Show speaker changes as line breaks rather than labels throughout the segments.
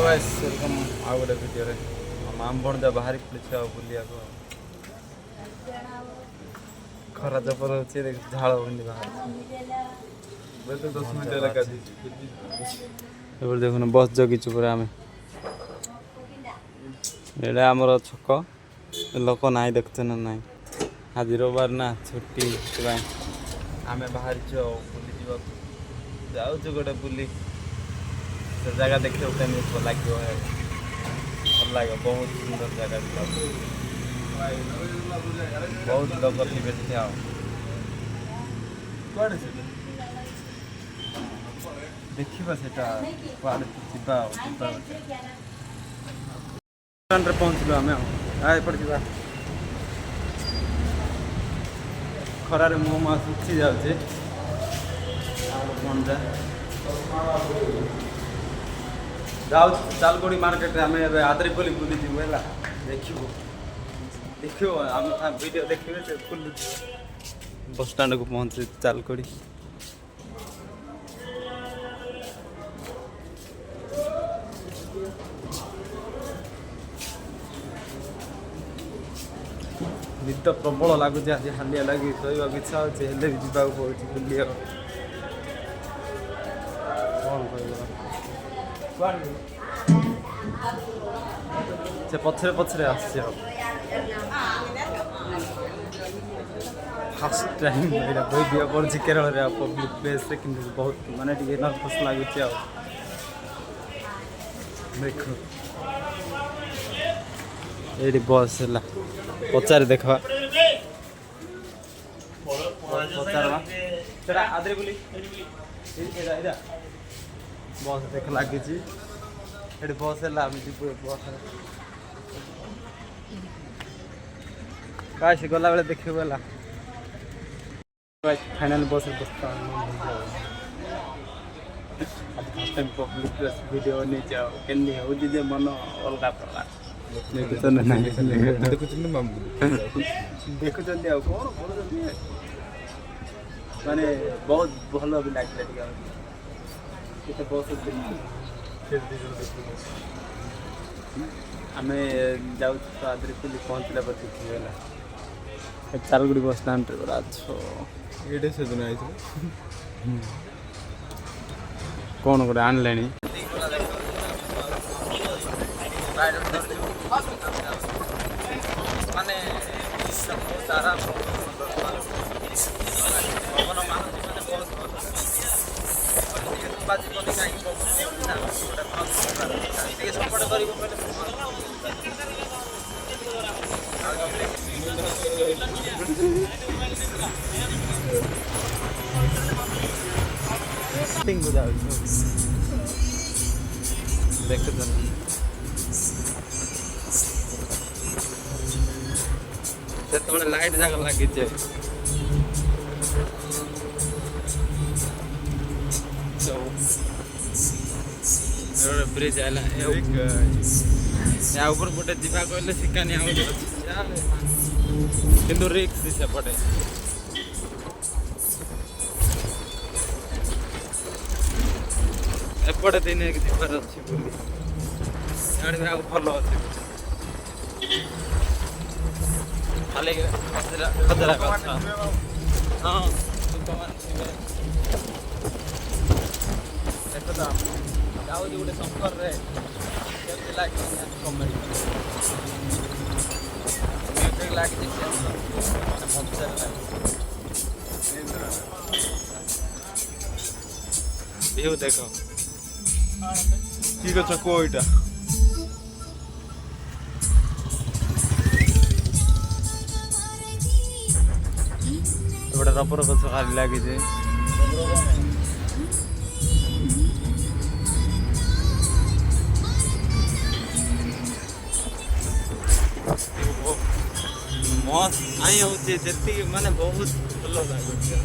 Hello guys welcome आ गोटे video रे आम भणजा बाहरी पड़े बुलिया खरा जबर होची झाड़ बंदी बाहर बोलते 10 मिनट लगा दी एबर देखुन बस जगिछु पूरा आमे एडा हमर छक लोक नाइ देखते ना नाइ आज रविवार ना छुट्टी आमे बाहर जो बुली जीवा जाऊ गोटे बुली से जगह देखिए केमी भल लगे भल लगे बहुत सुंदर जगह बहुत लोग थे देखा से पहुँचलु आम एपटे खरारे मो मुआ सुखी जाऊे भणजा जाऊ चालगोड़ी मार्केट आम आदरी बोली बुली जीव है देखो आम वीडियो देखिए से फुल बस स्टैंड को पहुँचे चालगोड़ी निद प्रबल लगुच आज हालिया लगी शोवा इच्छा होते भी जावाक पड़े बुलिया कौन कह से पछरे पछरे आसছে फर्स्ट टाइम এটা ভিডিও করছি কেরଳରେ পব্লিক প্লেসে কিন্তু বহুত মানে টিকে নর্ভাস লাগুଛି ଆଉ দেখো ଏଇଠି ବସ୍ ହେଲା ପଚାରେ ଦେଖବା ପଚାରବା ସେଟା ଆଦରେ ବୋଲି ଏଇଟା ବସ୍ ଦେଖ ଲାଗିଛି ଏଠି ବସ୍ ହେଲା ଆମେ ଯିବୁ ବସ୍ କାଶ ଗଲା ବେଳେ ଦେଖିବୁ ହେଲା फाइनल बस बसता first time public place video नहीं जाओ केनी हो जे मन अलगा प्रकार देखुचंदी आ कोन बोलुचंदी माने बहुत भलो भी लागले टिका केते बस आमे जाउ आदरे पुली पहुंचला पर देखिला चालगुड़ी बस स्टैंड रे बड़ा अच्छो एडे से दिन आई कौन गोटे आनलेनी माने सारा देखो तो लाइट जगह लगी ब्रिज आला ऊपर पटे जीवा कहले शिकानी किंतु रिक्स सेपटे एपटे दिन जीवार अच्छी बुली भल अच्छे खाली खतरा हाँ देख तो जाऊ गोटे सफर लगे कमेडी लगे व्यू देख ठीक अच्छे कोईटा गोटे रबर गछ खाली लगी मस्त आई होचे जति माने बहुत भलो लागुचे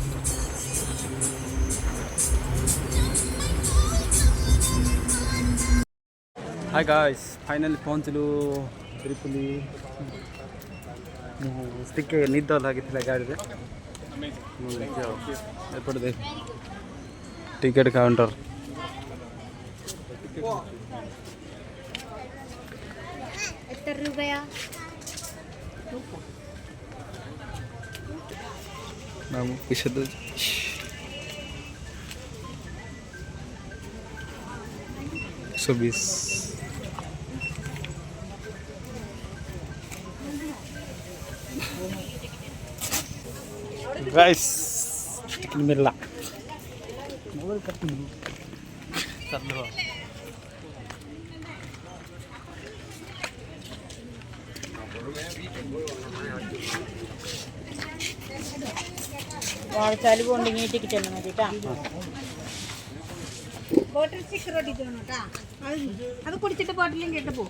हाय गाइस फाइनली पहुँचलु त्रिपुली टिके निद लगी गाड़ी रे एपटे देख ticket counter
₹70
Vamos, puxa do. 120. Guys, ticket मिला मोबाइल कट चल रहा
వాడు చలిపోండి నీటికి చెల్లమది బాటిల్ సిక్కరొడి దోనట అది కుడిచిట బాటిల్ ఇంక ఎట్ట పో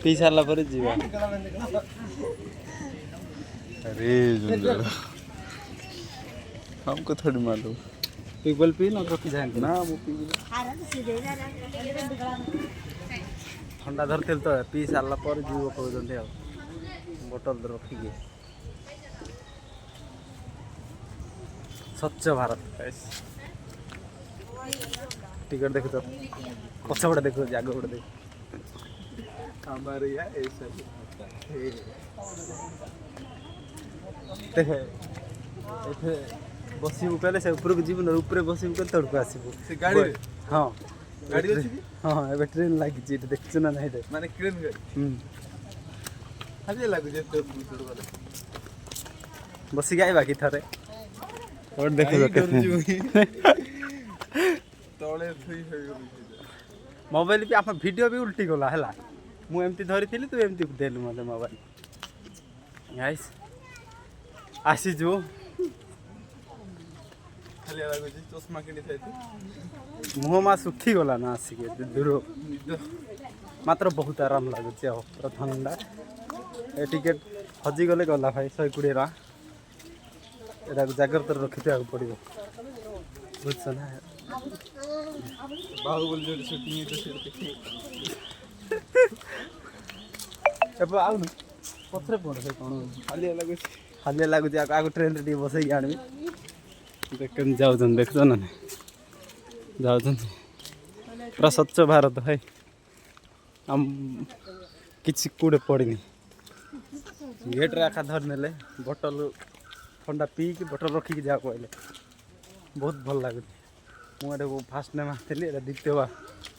पी सारा पर जीवा अरे जुंजर हमको थोड़ी मालूम पीपल पी ना रखी जाए ना वो पी ठंडा धरते तो पी सारा पर जीव कहते बोतल रखिए स्वच्छ भारत टिकट देखो तो पछ बड़े देखो आग बड़े देखो हमारे यहाँ ऐसा ही होता है देखे एथे बसिबु कहले से ऊपर को जीवन ऊपर बसिबु कहले तड़को आसीबु से गाड़ी रे हां गाड़ी अछि की हां एबे ट्रेन लागि छी देखछ ना नाही रे माने ट्रेन गाड़ी खाली लागु जे तो तोड़ वाला बसी गाय बाकी थारे और देखो तळे थई होई मोबाइल पे आप वीडियो भी उल्टी गला हला मु एमती धरी थिली तू एमती देलु मते मोबाइल गाइस आसी जो खाली लागो जी चश्मा किनी थाइती मुह मा सुखी गला ना आसी के दूर मात्र बहुत आराम लागो छी आ ठंडा ए टिकट हजी गले गला भाई 120 टका एरा जाग्रत रखिते आ पड़िबो बुझछ ना बाहुबली जो शूटिंग है तो सिर देखी अब आउ न पत्रे पड़ से कोन खाली लागु छी आगो ट्रेन रे बसई आनबी देखन जाउ जन देखछ ना जाउ जन पूरा स्वच्छ भारत है हम किछि कुडे पड़िनी गेट रे आखा धर नेले बोतल ठंडा पी के बोतल रखी के जा कहले बहुत भल लागु मुझे वो फास्ट टाइम आसली द्वितीय बार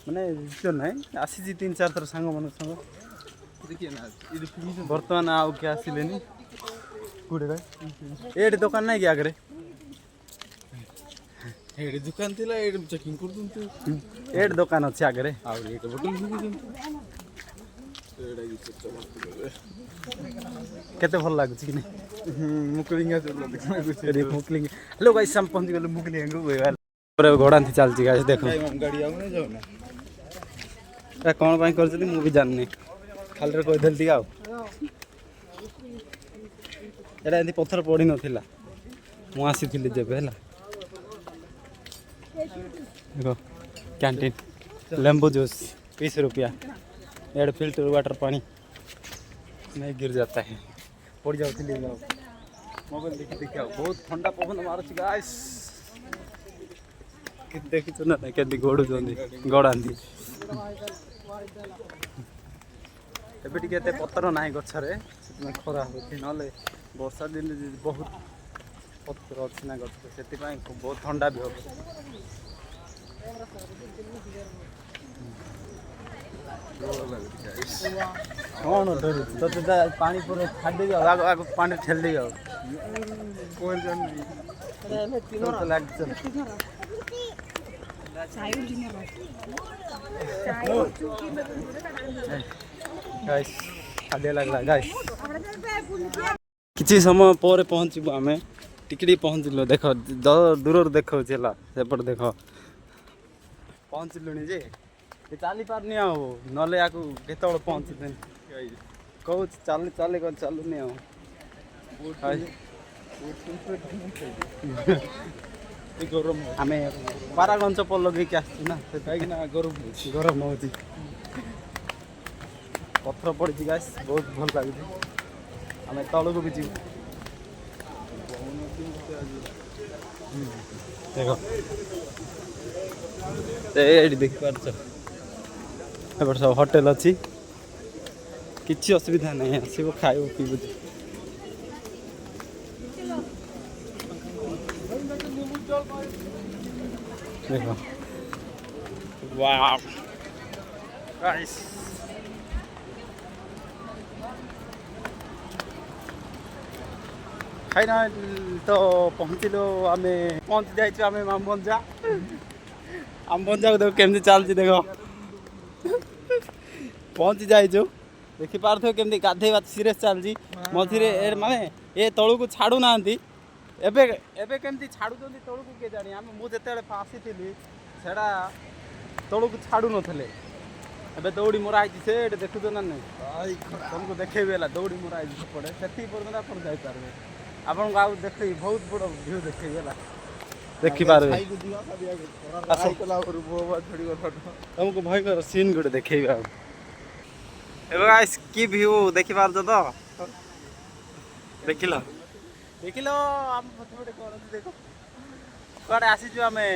मैंने द्वितीय ना आसी 3-4 थर सांग मन संग बर्तमान आउ क्या आसिले कौटे ये दुकान ना कि आगे एडी दुकान थिला एडी चेकिंग कर दंतु एडी दुकान अछि आगे आउ एक बोतल घुगी दंतु एडा की केते भल लागु छी कि नहीं मुकलिंगा चलो देखना कुछ रे मुकलिंगा हेलो गाइस हम पहुंच गेल मुकलिंगा को घोड़ा थी चलती गाइस देखो गाड़ी आउ नहीं जाओ ना ए कोन पाई कर छथि मु भी जाननी खाली रे कोइ देल दिया एटा एंती पत्थर पड़ी नथिला मु आसी थिली जेबे हला देखो कैंटीन लेंबू जूस 20 रुपया एड फिल्टर वाटर पानी नहीं गिर जाता है पड़ जाओ थिली जाओ मोबाइल देखि बहुत ठंडा पवन मारुछि गाइस देखी ना केदी गोड़ू गड़ाती एबे टिके एते पत्थर नाही गछरे से खरा होती नले वर्षा दिन बहुत पत्थर अछि ना गछ सेति पई बहुत ठंडा भी हो कौन डर तो पानी पूरा छाड़ दे आगो आगो पानी ठेल दे कोन जन तो लाग चल गाइस खाली लगला गाइस किछि समय पर पहुंचबो हमें टिकड़ी पहुंचलो देखो दूर देखो छला सेपट देखो पहुंचलुनी जे चाली पारनी आ नले आकु केतळ पहुंचते कहू चाली चाली कर चालुनी आ गरम आम पारागन चप्पल लगे आसना गरम हो पत्थर पड़ी गाइस बहुत भल लगे आम तल को भी जीव देख देख पार एपटे सब होटेल अच्छी किसी असुविधा नहीं आसो खाइब पीब देखो वाव गाइस खाइना तो पहुँचलु आम पहुँच जाइए आम आमबंजा आमबंजा को देख केमती चलती देख पहुँची जाइछु देखी पार्थ्यो केमती गाधेवा सीरियस चलती मझिरे माने ए तळु को छाडू नांती एबे एबे केमती छाडू जंती तळु को के जानी हम मु जतेले फासीथिली सेडा तळु को छाडू नथले एबे दौड़ी मोरा आइछि से देखु ना नहीं तुमको देखेबेला दौड़ी मोरा आइछि पड़े सेठी पर अपन जाई पारबे आपन गाउ देखै बहुत बड़ व्यू देखेबेला देखि पारबे तुमको भयंकर सीन गुटे देखेबा एबे गाइस की व्यू देखि पारछ तो देखिलो देखिलो हम फटफट करत देखो कड़े आसी जो हमें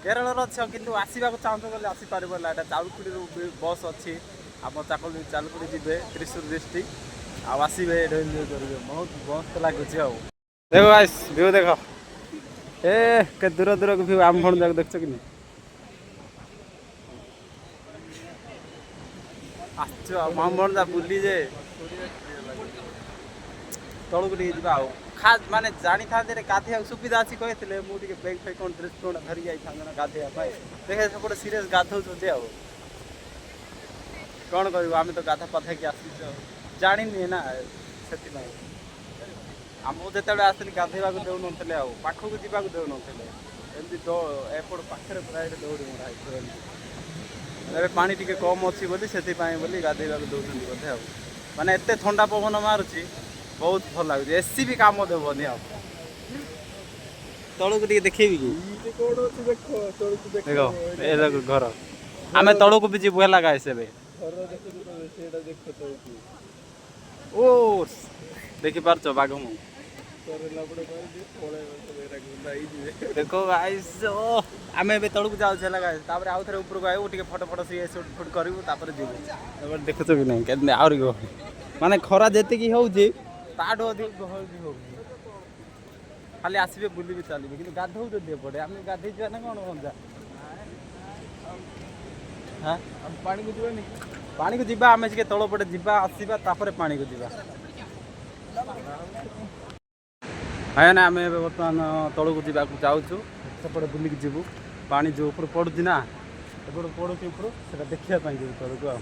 केरल रछ किंतु आसीबा को चाहतो गले आसी पारबला एटा चालकुडी बस अछि हम चालकुडी जिबे त्रिशूर डिस्ट्रिक्ट आ आसीबे एन्जॉय करबे बहुत मस्त लागुछि आ देखो गाइस व्यू देखो ए के दूर दूर को व्यू आम भण जाक देखछ कि नहीं आछो आम भण जा बुली जे तळु को दिबा आ खास माने जानी था रे गाधे सुविधा अछि कहथिले मु टिके बैग फे कोन ड्रेस कोन धरि जाई था ना गाधे पाए देखे सब सीरियस गाधौ जे आ कोन करियो आमे तो गाधा पथे के आसी जानी नहीं ना सेति नहीं आम जेते आसली गाधेवा को देउ नथले आ पाखो को जीवा को देउ नथले एमती तो एपड़ पाखरे प्राय दौड़ी मोरा एबे पानी टिके कम अछि बोली सेति पाए बोली गाधेवा को दउछन बोधे आ माने एते ठंडा पवन मारुची बहुत भल लगे एसी भी काम देवनी आ तलू को देखेबी कि देखो ए देखो घर आमे तलू को भी जीव है लगा ऐसे बे ओ देखि पारछ बाघ मु देखो गाइस आमे बे तलू को जाउ छला गाइस तापर आउ थरे ऊपर को आइबो टिके फोटो फोटो से शूट फुट करबो तापर जीवो तापर देखछ कि नहीं केने आउरी गो माने खरा जेते की होउजी ताडो अधिक गहल भी होउजी खाली आसीबे बुली भी चलीबे किंतु गाधौ तो दे पड़े आमे गाधै जा ना कोन बंजा हां हम पानी को जीवा नहीं पानी को जीवा आमे के तळो पटे जीवा आसीबा तापर पानी को जीवा हाय ना आमे वर्तमान तळो को जीवा को जाउछु सेपटे बुली के जीवु पानी जो ऊपर पडुची ना एपटे पडुची ऊपर सेटा देखिया पाई जे तळो को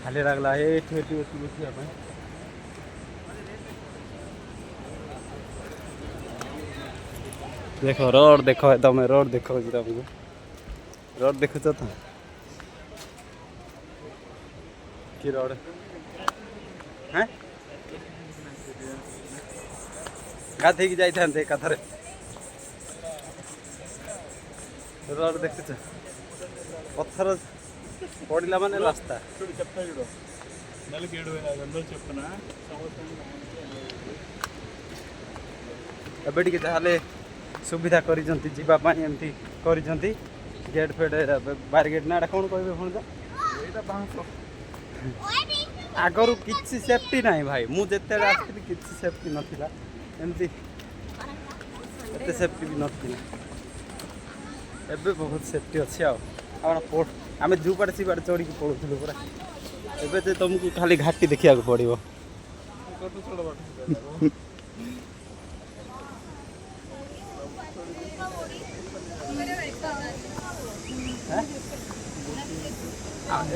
खाली लागला ए ठेठी देखिया पाई देखो रोड देखो एकदम रोड देखो तुमको रोड देखो तो कि रोड हैं गाधे की जाई थांते कथरे रोड देखछ पत्थर पड़िला माने रास्ता नले केडो गंदल चपना एबे टिके ताले सुविधा करिजंती जीवा पानी एमती करिजंती गेट फेड बैरिकेड ना कोन कहबे फोन जा एटा बांसो आगरु किछि सेफ्टी नाही भाई मु जेते आस्ति किछि सेफ्टी नथिला एमती एते सेफ्टी भी नथिला एबे बहुत सेफ्टी अछि आ आपण पोर्ट आमे जू पड़े सी पड़े चोरी के पळुथुलु पूरा एबे ते तुमको खाली घाटी देखिया को पड़िबो कटु छोड़ बाट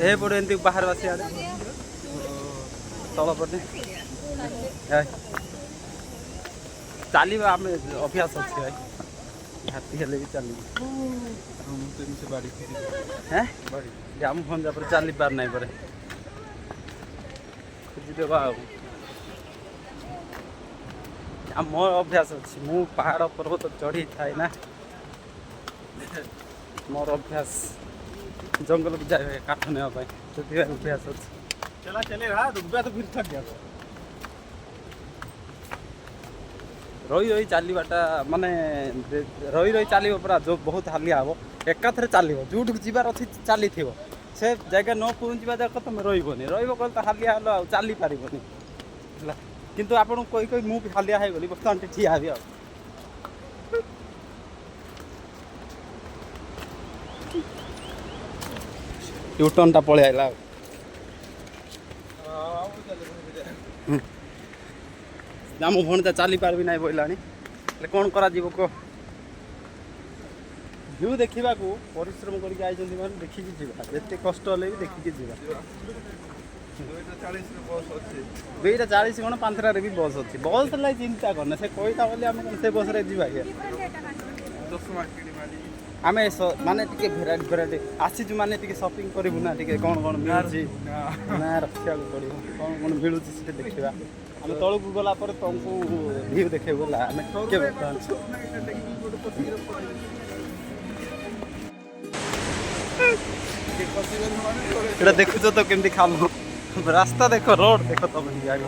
ए पड़े एंती बाहर बसी आड़े तल पटे चलवा आम अभ्यास अच्छे भाई हाथी हेले भी चल हैं जाम फोन जा चली पार ना पड़े खोजिदेवा मोर अभ्यास अच्छी मु पहाड़ पर्वत चढ़ी थाए ना मोर अभ्यास जंगल को जाए काठ नापी से अभ्यास अच्छे चला चले रहा रुक तो फिर थक गया रही रही चलवाटा माने रही रही चलो पूरा जो बहुत हालिया हम एकाथरे चलो जोटू जीवार अच्छी चली से जगह न पहुँचा जाक तुम रही तो हालिया हल चली पारबनी किंतु आपन कही कही मुझे हालिया हो गली बर्तमान ठिया हेबी आ यूटर्न टा पलि आइला आम भणजा चली पार्बी ना बोला कौन करा कह व्यू देखा परिश्रम करके आई देखिकी जीवा जिते कष्ट हेल्ले भी देखिकी जीवा 2:40 कौन 5टार भी बस अच्छी बस लगे चिंता करना से कहीटा बोली आम से बस रे जीवा आम माने भेराइटी भेराइटी आसीचु माने शॉपिंग करूँ ना कौन कौन मिलूँ ना रखा पड़ो कौन कौन मिलूँ से देखा आम तौक गला तुमको व्यू देखे बोला आम देखुच तो केमती खाल रास्ता देख रोड देख तुम गाड़ी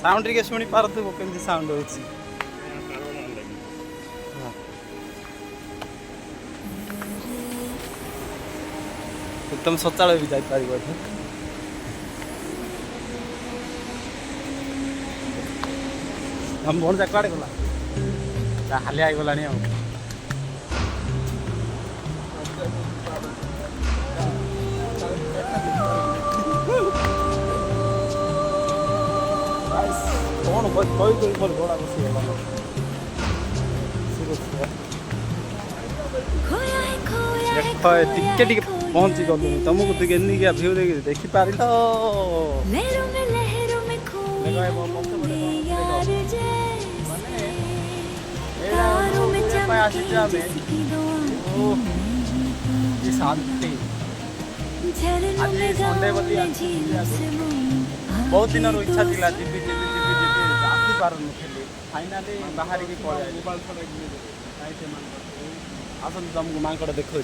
साउंड टे शुणी पार्थ्व केमती साउंड हो तुम सचाल भी जापर हम भणजा कड़े गला हालिया गला कौन कही मोर घोड़ा बसीगला टिके पहुँची गलु तुमको तुम एनिका भ्यू देखिपार शांति आज संडे बोली बहुत दिन इच्छा थी जीवी आसी पार नी फाइनाली बाहर की आसन तुमको मांकड़ देखो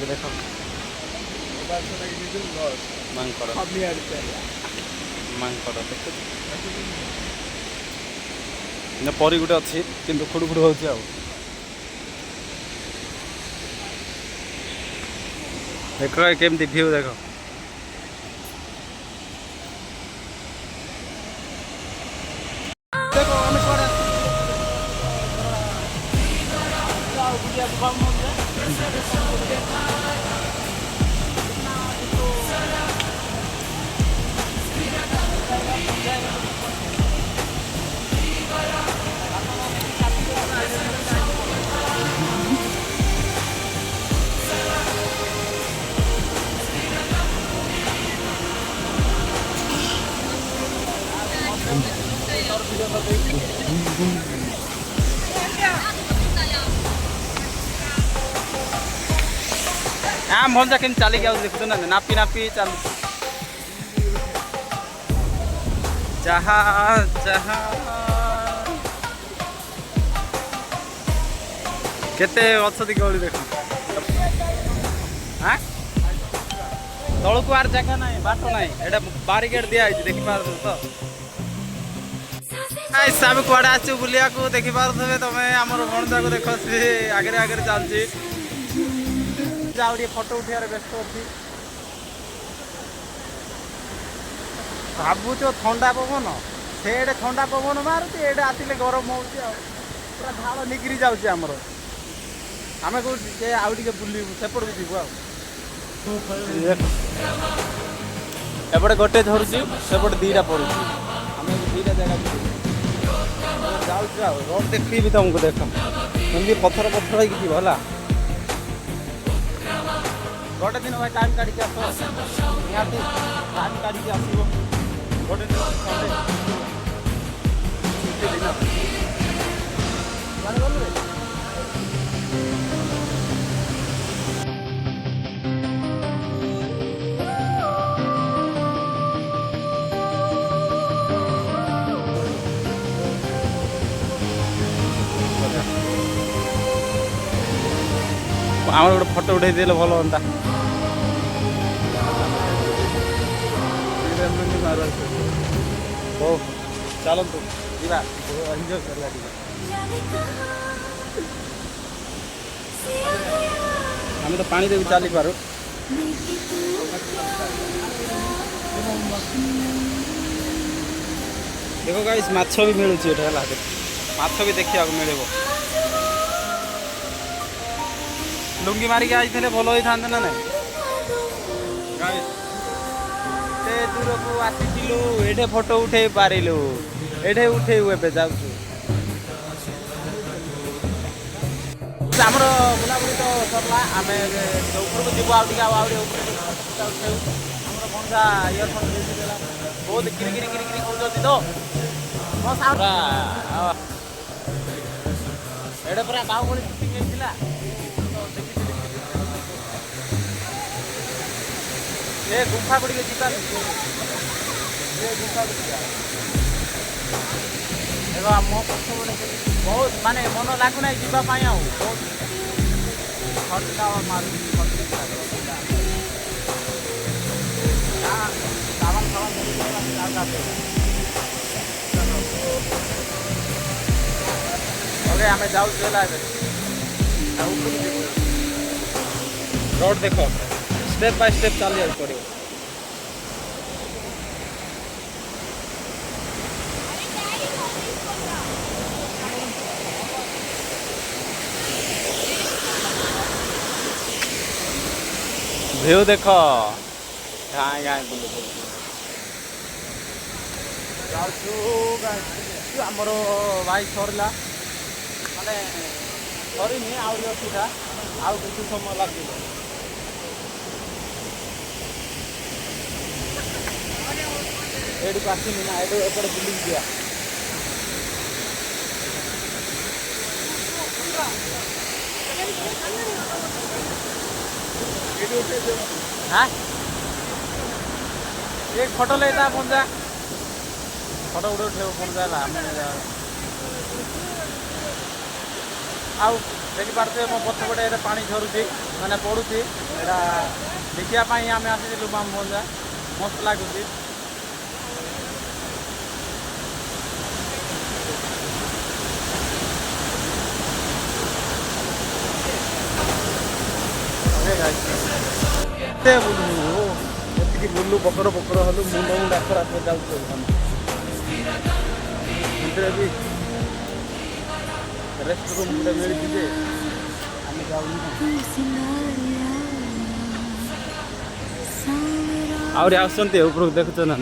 देख मांकड़ मांकड़ देख परी गोटे अच्छी कि खुड़ हो देख केमती भ्यू देख आम भणजा केम चलिक देखु ना नापी नापी चल जहा जहा केते अच्छी गली देख हाँ तौक आर जगह ना बाट ना एटा बारिकेड दिया देखी पार तो आम कड़े आसु बुलिया देखी पारे तुम आम भणजा को देख सी आगे आगे चलती फोटो उठार व्यस्त अच्छी भावुच ठंडा पवन से ठंडा पवन मारुति एडे आसिले गरम हो पूरा झाड़ निगरी जाऊँगी आमर आम कौटे आउ टे बुलू सेपट भी जीव एपटे गोटे धरुची सेपटे दीटा पड़ू आम दीटा जगह जाऊँ रोड देखी तुमको देख एमती पथर पथर है गोटे दिन भाई टाइम काढ़ी आस निहाती टाइम काढ़ी आसो गोटे दिन संडे छुट्टी दिन आम गोटे फोटो उठे देले भल हाँ ओ ଚାଲନ୍ତୁ ଯିବା ଏନ୍ଜୟ କରିବା ଟିକେ। ଆମେ ତ ପାଣିରେ ବି ଚାଲିପାରୁ। ଦେଖ ଗାଇସ୍ ମାଛ ବି ମିଳୁଛି ଏଠି ହେଲା, ମାଛ ବି ଦେଖିବାକୁ ମିଳିବ। ଲୁଙ୍ଗି ମାରିକି ଆସିଥିଲେ ଭଲ ହେଇଥାନ୍ତେ ନା ନାଇଁ ଗାଇସ୍। ଏତେ ଦୂରକୁ ଆସିଥିଲୁ, ଏଠେ ଫଟୋ ଉଠେଇ ପାରିଲୁ, ଏଠେ ଉଠେଇବୁ ଏବେ ଯାଉଛୁ। ଆମର ବୁଲାବୁଲି ତ ସରିଲା, ଆମେ ଏବେ ଉପରକୁ ଯିବୁ ଆଉ ଟିକେ ଆହୁରି ଉପରକୁ ଉଠେଇବୁ। ଆମର ଭଣଜା ଇୟରଫୋନ୍ ଦେଇଥିଲା, ବହୁତ କିରିକିରି କିରିକିରି କରୁଛନ୍ତି ତ ମୋ ସାଉଣ୍ଡ ଏଇଟା ପୁରା ବାହୁବଳି ସୁଟିଂ ହେଇଥିଲା। ଏ ଗୁମ୍ଫାକୁ ଟିକେ ଯିବା, ଏ ଗୁମ୍ଫାକୁ ଯିବା। ଦେଖ ମୋ ପଛପଟେ ବହୁତ ମାନେ ମନ ଲାଗୁନାହିଁ ଯିବା ପାଇଁ, ଆଉ ବହୁତ ଖର୍ଚ୍ଚ ମାରୁଛି ଓକେ ଆମେ ଯାଉଛୁ ହେଲା ଏବେ ରୋଡ଼ ଦେଖ ଷ୍ଟେପ୍ ବାଇ ଷ୍ଟେପ୍ ଚାଲିବାକୁ ପଡ଼ିବ। ଭିଉ ଦେଖ ଗାଁ ଗାଁ ବୁଲୁ ଯାଉଛୁ। ଆମର ଭାଇ ସରିଲା ମାନେ ସରିନି, ଆହୁରି ଅସୁବିଧା, ଆଉ କିଛି ସମୟ ଲାଗିବ। ଏଇଠିକୁ ଆସିନି ନା, ଏଠୁ ଏପଟେ ବୁଲିକି ଯିବା। हाँ एक फोटो लेता फोन जा फोटो उठे उठे फोन जाला आउ देखी पारे मो पछपटे पानी झरुची मैंने पड़ुची एटा देखापी आम आसीलु माम भंजा मस्त लगुच। बुलू बकर बकर हलु मुंड मुंड खराब हो जाऊँ भी रेस्ट रूम मिली आम जाऊँ आहरी आसुँच देखुच ना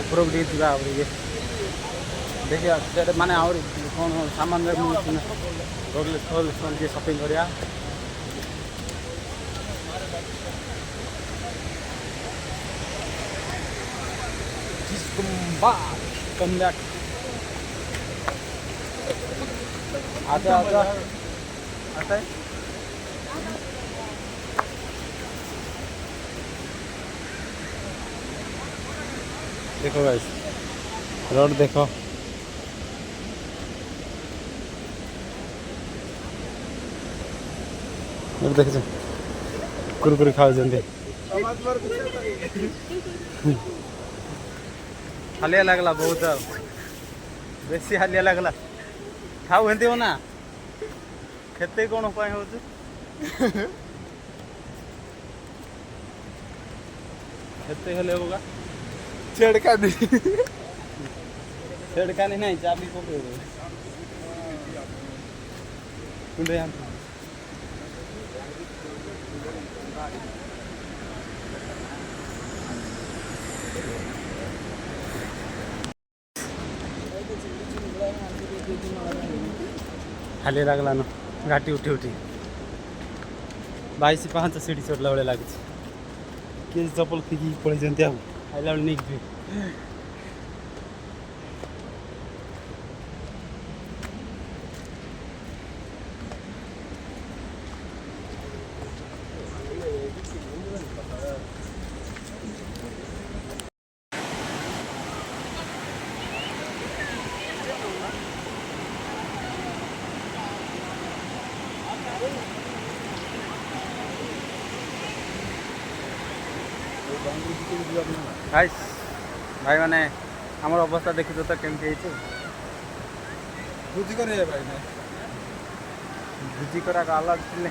उपरକୁ ଟିକେ ଯିବା ଆଉ ଇଏ ଦେଖିବା ସେଟା ମାନେ ଆହୁରି କ'ଣ ସାମାନ ମିଳୁଛି ନା ଗଲେ ଟିକେ ସପିଂ କରିବା। कम बैक आजा आजा आता है। देखो गाइस रोड देखो देख कुरकुरी खाऊ हालिया लगला बहुत बेसी हालिया लगला खाऊ एमती हो ना खेते कौन उपाय हो खेते हेले होगा छेड़खानी छेड़खानी नहीं चाबी पकड़ कुंडे हाली लगला न घाटी उठी उठी 22-5 सीढ़ी चढ़ला बेले लगे किए चपल फिकी पड़े आइला बेले नहीं ଭାଇ ଭାଇ ମାନେ ଆମର ଅବସ୍ଥା ଦେଖୁଛ ତ କେମିତି ହେଇଛି।
ଭୋଜି କରିବା ଭାଇ ନା
ଭୋଜି କରାକ ଆଲାଦ ଥିଲେ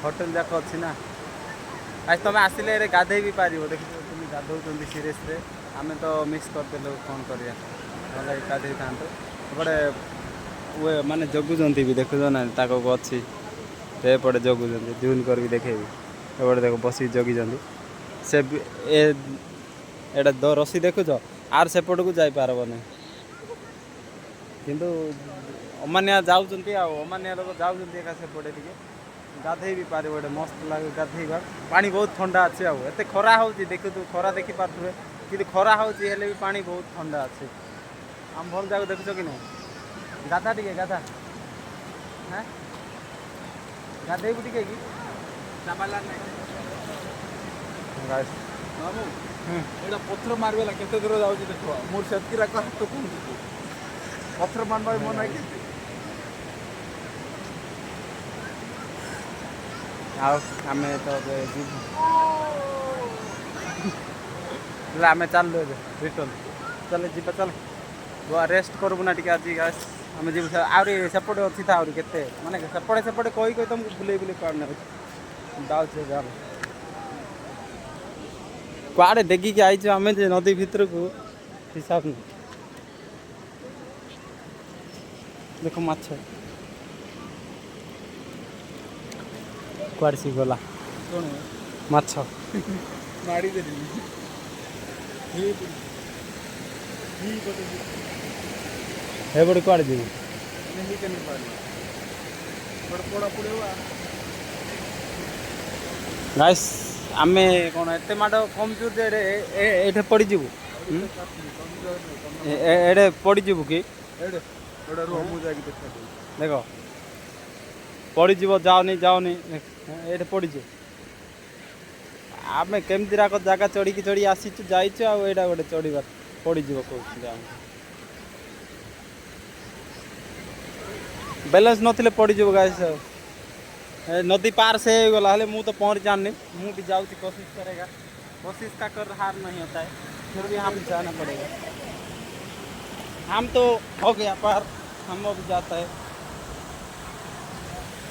ହୋଟେଲ ଯାକ ଅଛି ନା। ଆଜି ତମେ ଆସିଲେ ଏରେ ଗାଧେଇ ବି ପାରିବ। ଦେଖୁଛ ତୁମେ ଗାଧଉଛନ୍ତି ସିରିୟସ୍ରେ। ଆମେ ତ ମିସ୍ କରିଦେଲୁ କ'ଣ କରିବା। ନହେଲେ ଗାଧେଇଥାନ୍ତୁ। ଏପଟେ ମାନେ ଜଗୁଛନ୍ତି ବି ଦେଖୁଛ ନା ତାକୁ ଅଛି ଏପଟେ ଜଗୁଛନ୍ତି। ଜୁନ୍ କରିକି ଦେଖେଇବି। ଏପଟେ ଦେଖ ବସିକି ଜଗିଛନ୍ତି। ସେ ଏଇଟା ରସି ଦେଖୁଛ ଆର୍ ସେପଟକୁ ଯାଇପାରିବନି। କିନ୍ତୁ ଅମାନିଆ ଯାଉଛନ୍ତି ଆଉ ଅମାନିଆ ଲୋକ ଯାଉଛନ୍ତି ଏକା ସେପଟେ ଟିକେ ଗାଧେଇ ବି ପାରିବ। ଏଇଟା ମସ୍ତ ଲାଗେ ଗାଧେଇବା। ପାଣି ବହୁତ ଥଣ୍ଡା ଅଛି। ଆଉ ଏତେ ଖରା ହେଉଛି ଦେଖୁଥିବୁ ଖରା ଦେଖିପାରୁଥିବେ କିନ୍ତୁ ଖରା ହେଉଛି ହେଲେ ବି ପାଣି ବହୁତ ଥଣ୍ଡା ଅଛି। ଆମ ଭଲ ଯାକ ଦେଖୁଛ କି ନାହିଁ। ଗାଧା ଟିକେ ଗାଧା ହାଁ ଗାଧେଇବୁ ଟିକେ କି
ଏଇଟା ପଥର ମାରିବେଲା କେତେ ଦୂର ଯାଉଛି ଦେଖିବ। ମୋର ସେତିକି ରାକ ହାତ ପହଞ୍ଚୁଛି ପଥର ମାରିବା ମନ ନାହିଁ କେମିତି।
ଆଉ ଆମେ ତ ଏବେ ଯିବୁ ହେଲେ ଆମେ ଚାଲିଲୁ ଏବେ ରିଟର୍ନ ଚାଲେ ଯିବା ଚାଲ ରେଷ୍ଟ କରିବୁ ନା ଟିକେ ଆଜି ଗାଇସ୍। ଆମେ ଯିବୁ ଆହୁରି ସେପଟେ ଅଛି ତ ଆହୁରି କେତେ ମାନେ ସେପଟେ କହି ତମକୁ ବୁଲେଇ ପାରୁନାହିଁ ଯାଉଛୁ ଏବେ ଆମେ କୁଆଡ଼େ ଦେଖିକି ଆଇଛୁ ଆମେ ଯେ ନଦୀ ଭିତରକୁ ହିସାବ ନାହିଁ। ଦେଖ ମାଛ କୁଆଡ଼େ ସି ଗଲା
କ'ଣ
ମାଛ
ମାଡ଼ିଦେଲି
ଏପଟେ କୁଆଡ଼େ ଯିବୁ ଗାଇସ୍। ଆମେ କ'ଣ ଏତେ ମାଡ଼ କମଛୁ ଯେ ଏଇଠି ପଡ଼ିଯିବୁ ଏଡ଼େ ପଡ଼ିଯିବୁ କି ଦେଖ ପଡ଼ିଯିବ ଯାଉନି ଏଇଠି ପଡ଼ିଯିବ। ଆମେ କେମିତି ଜାଗା ଚଢ଼ି ଆସିଛୁ ଯାଇଛୁ ଆଉ ଏଇଟା ଗୋଟେ ଚଢ଼ିବା ପଡ଼ିଯିବ କହୁଛନ୍ତି। ଆମେ ବାଲାନ୍ସ ନଥିଲେ ପଡ଼ିଯିବ ଗାଇସ୍। नदी पार से गला हले मुँह तो पहुँच जानने मुँह भी जाऊँ की कोशिश करेगा। कोशिश का कर हार नहीं होता है फिर भी हम जाना पड़ेगा। हम तो हो गया पार हम भी जाता है।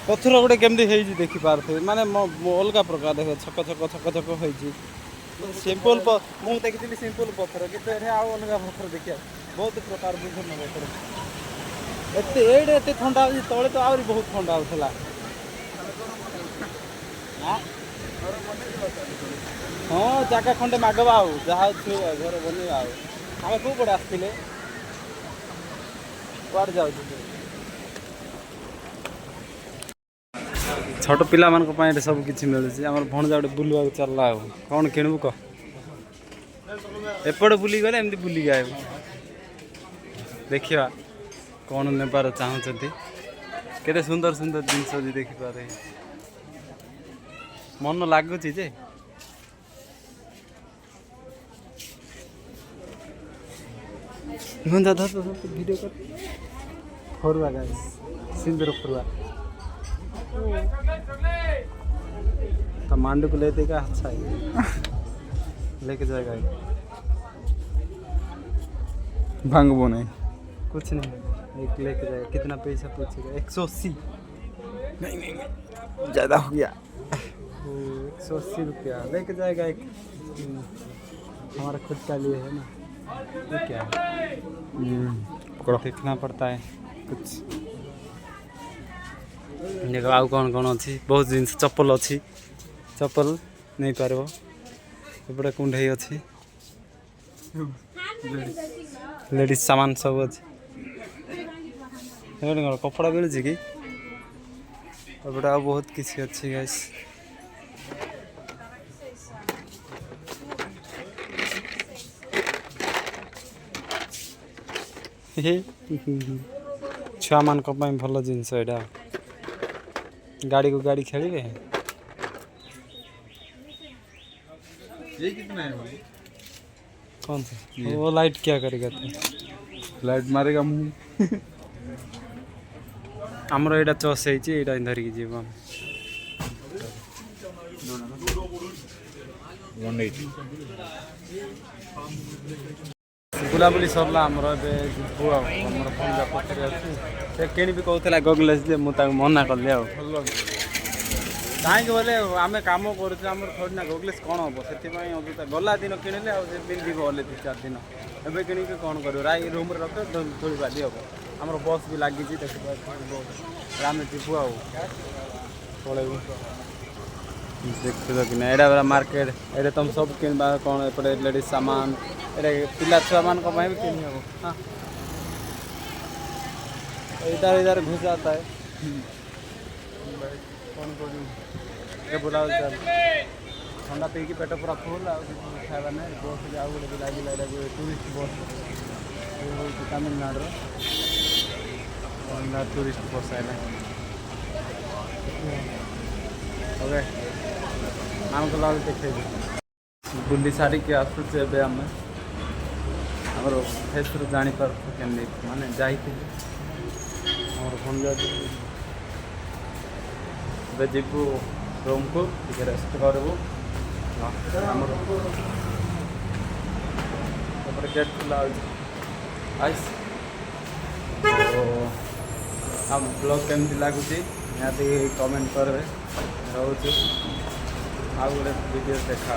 पत्थर गोटे केमती है देखिपारे माने अलग प्रकार देख छक छक छक छक हो सिंपल मुझे देखी सिंपल पत्थर कि अलग पत्थर देखिए बहुत प्रकार विभिन्न पत्थर एत ठंडा तले तो आहरी बहुत ठंडा होता। हाँ जगह खंडे मागवा जहाँ घर बनवा आम कौ पड़े आसते कड़े जाऊ छोट पिला सब किसी मिलूँ आम भणजा गोटे बुलवा चलला कौन किणबू कह एपटे बुली गले एमती बुलिक आए देखा कौन नेबार चाहते केते सुंदर सुंदर जिनस देखिपारे मन लगुच जे वीडियो कर फरुआ गाइस सिंदूर फरुआ तो मांडू को लेते का अच्छा है लेके जाएगा
भांगबो नहीं
कुछ नहीं एक लेके जाएगा। कितना पैसा पूछेगा 180 नहीं ज़्यादा हो गया 180 रुपया लेके जाएगा। एक हमारा खुद का लिए है ना ये क्या है देखना पड़ता है कुछ देखो आउ कौन कौन अच्छी बहुत जिन चप्पल अच्छी चप्पल नहीं पार एपटे कुंडई अच्छी लेडीज सामान सब अच्छी कपड़ा मिलूँ कि एपटे आ बहुत किसी अच्छी गाइस छुआ मान भल जिनस एटा गाड़ी को गाड़ी खेलिए
ये कितना है भाई
कौन सा वो लाइट क्या करेगा तो
लाइट मारेगा मुँह
आमर यहाँ चस है धरिकी जीव ବୁଲାବୁଲି ସରିଲା ଆମର ଏବେ ଯିବୁ ଆଉ ଆମର ପଞ୍ଜାବ ପାଖରେ ଅଛି ସେ କିଣିବି କହୁଥିଲା ଗଗଲେସ୍ ଯେ ମୁଁ ତାକୁ ମନା କଲି ଆଉ କାହିଁକି ବୋଲେ ଆମେ କାମ କରୁଛୁ ଆମର ଥୋଡ଼ି ନା ଗଗଲେସ୍ କ'ଣ ହେବ ସେଥିପାଇଁ ଅଯଥା ଗଲା ଦିନ କିଣିଲେ ଆଉ ସେ ପିନ୍ଧିବ ଗଲେ 2-4 ଦିନ ଏବେ କିଣିକି କ'ଣ କରିବ ରାଇ ରୁମ୍ରେ ରଖ ଧୂଳି ବାଲି ହେବ ଆମର ବସ୍ ବି ଲାଗିଛି ଦେଖିବା ଆମେ ଯିବୁ ଆଉ ପଳେଇବୁ ଦେଖୁଛ କି ନା ଏଇଟା ପୁରା ମାର୍କେଟ ଏଇଟା ତୁମ ସବୁ କିଣିବା କ'ଣ ଏପଟେ ଲେଡ଼ିଜ୍ ସାମାନ ଏଇଟା ପିଲା ଛୁଆମାନଙ୍କ ପାଇଁ ବି କିଣି ହେବ ହଁ इधर घुस जाता है कौन बुलाबुली ठंडा पी पेट पूरा फुल खाଇବା ନାହିଁ ବସ୍ ଆଉ ଗୋଟେ ବି ଲାଗିଲା ଏଇଟା ଟୁରିଷ୍ଟ ବସ୍ ହେଉଛି ତାମିଲନାଡ଼ୁର ଟୁରିଷ୍ଟ ବସ୍ ଆଇଲା ଓକେ ଆମକୁ ଲାଭ ଦେଖେଇବି ବୁଲି ସାରିକି ଆସୁଛୁ ଏବେ ଆମେ ଆମର ଫେସ୍ରୁ ଜାଣିପାରୁଛୁ କେମିତି ମାନେ ଯାଇଥିଲି ଆମର ପଞ୍ଜାବ ଏବେ ଯିବୁ ରୁମ୍କୁ ଟିକେ ରେଷ୍ଟ କରିବୁ ଆମର ତାପରେ ଗେଟ୍ ଖୋଲା ହେଉଛି ଆଇସ୍ ଆମ ବ୍ଲଗ୍ କେମିତି ଲାଗୁଛି ନିହାତି କମେଣ୍ଟ କରିବେ ରହୁଛୁ ଆଉ ଗୋଟେ ଭିଡ଼ିଓ ଦେଖା